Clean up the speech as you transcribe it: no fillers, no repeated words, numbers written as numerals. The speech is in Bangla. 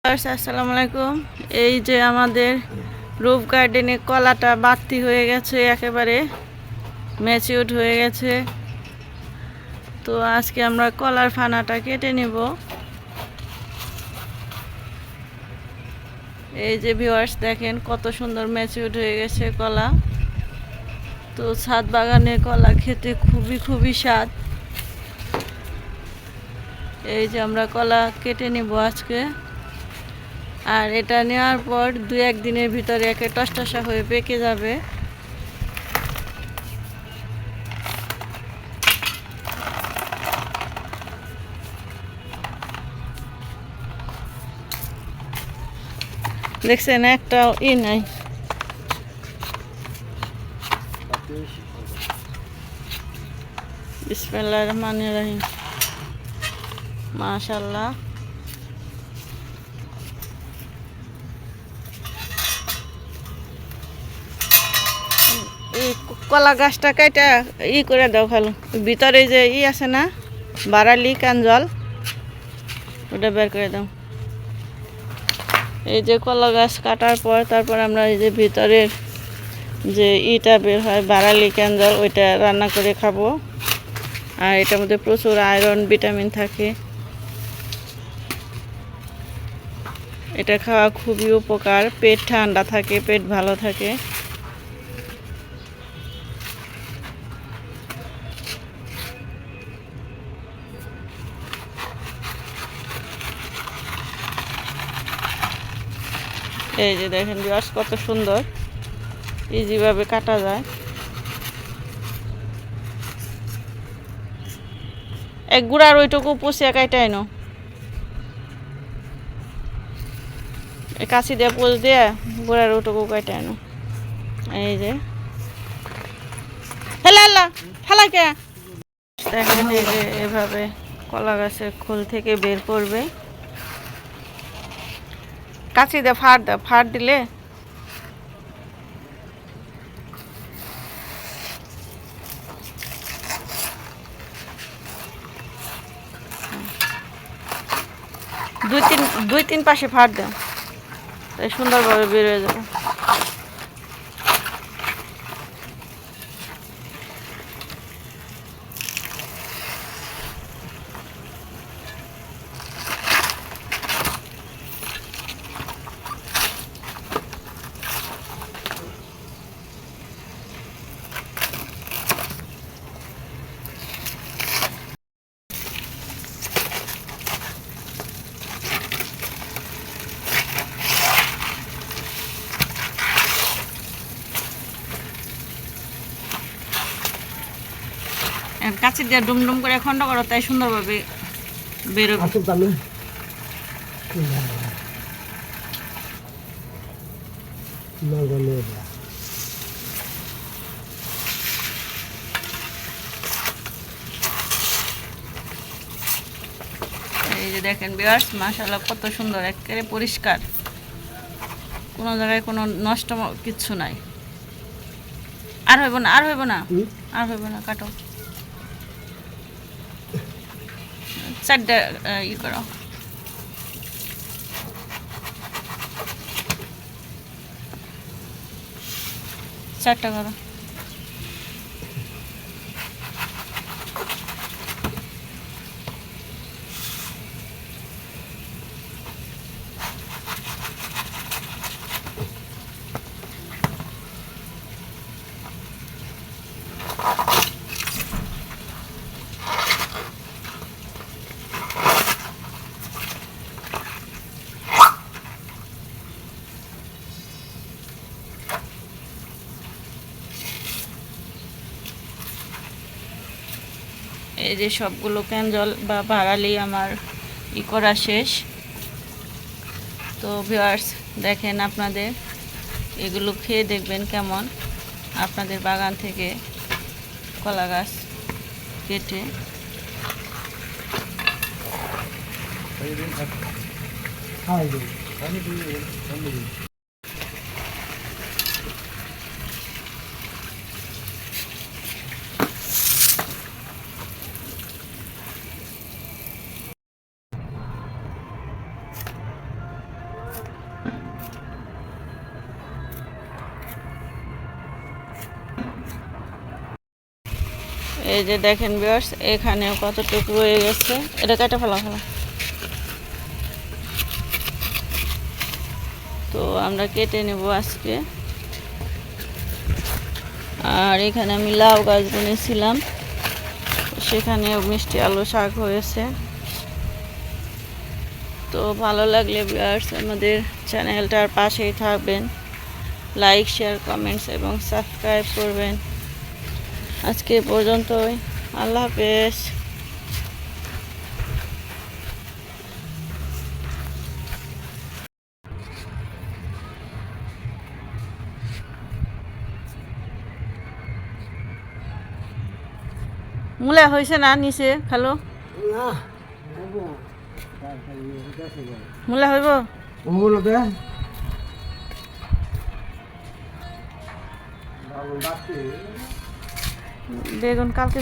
আসসালামু আলাইকুম। এই যে আমাদের রুফ গার্ডেনে কলাটা বাড়তি হয়ে গেছে, একেবারে ম্যাচিউরড হয়ে গেছে। তো আজকে আমরা কলার ফানাটা কেটে নিব। এই যে ভিউয়ার্স দেখেন কত সুন্দর ম্যাচিউরড হয়ে গেছে কলা। তো ছাদ বাগানের কলা খেতে খুবই স্বাদ। এই যে আমরা কলা কেটে নিব আজকে, আর এটা নেওয়ার পর 2-1 দিনের ভিতরে একে টসটসা হয়ে পেকে যাবে। দেখছেন একটাও নাই। বিসমিল্লাহির রহমানির রহিম। মাশাআল্লাহ। এই কলা গাছটা কাইটা করে দাও খালো, ভিতরে যে আছে না বারালি কাঞ্জল, ওটা বের করে দাও। এই যে কলা গাছ কাটার পর তারপর আমরা এই যে ভিতরের যে বের হয় বারালি কাঞ্জল, ওইটা রান্না করে খাবো। আর এটার মধ্যে প্রচুর আয়রন ভিটামিন থাকে, এটা খাওয়া খুবই উপকার। পেট ঠান্ডা থাকে, পেট ভালো থাকে। এই যে দেখেন ভিউয়ার্স কত সুন্দর ইজিভাবে কাটা যায়। এক গুড়ার ওইটুকু পুষিয়া কাটাই নো, কাছি দিয়ে পোষ দিয়ে গুড়ার ওইটুকু কাটাই নো। এই যে হেলা ফেলা কে দেখেন, এই যে এভাবে কলা গাছের খোল থেকে বের করবে। কাছি দিয়ে ফাড় দিলে দুই তিন পাশে ফাড় দাও, তাই সুন্দরভাবে বের হয়ে যাবে। কাছে দিয়ে ডুমডুম করে খন্ড করো, তাই সুন্দরভাবে বেরোবে। এই যে দেখেন ভিউয়ার্স, মাশাআল্লাহ কত সুন্দর, একেবারে পরিষ্কার, কোনো জায়গায় কোনো নষ্ট কিচ্ছু নাই। আর হইব না আর হইব না কাটো, চারটা করো। চারটা করো। এই যে সবগুলো ক্যানজল বা বারালি আমার করা শেষ। তো ভিউয়ার্স দেখেন, আপনাদের এগুলো খেয়ে দেখবেন কেমন, আপনাদের বাগান থেকে কলা গাছ কেটে। এই যে দেখেন ভিউয়ার্স, এখানেও কতটুকু রয়ে গেছে, এটা কেটে ফেলা। তো আমরা কেটে নেব আজকে। আর এখানে আমি লাউ গাছ বুনেছিলাম, সেখানেও মিষ্টি আলু শাক হয়েছে। তো ভালো লাগলে ভিউয়ার্স আমাদের চ্যানেলটার পাশেই থাকবেন, লাইক শেয়ার কমেন্টস এবং সাবস্ক্রাইব করবেন। আজকে পর্যন্তই, আল্লাহ হাফেজ। মূলা হয়েছে না নিচে খালো? মূলা হইব? বেগুন কালকে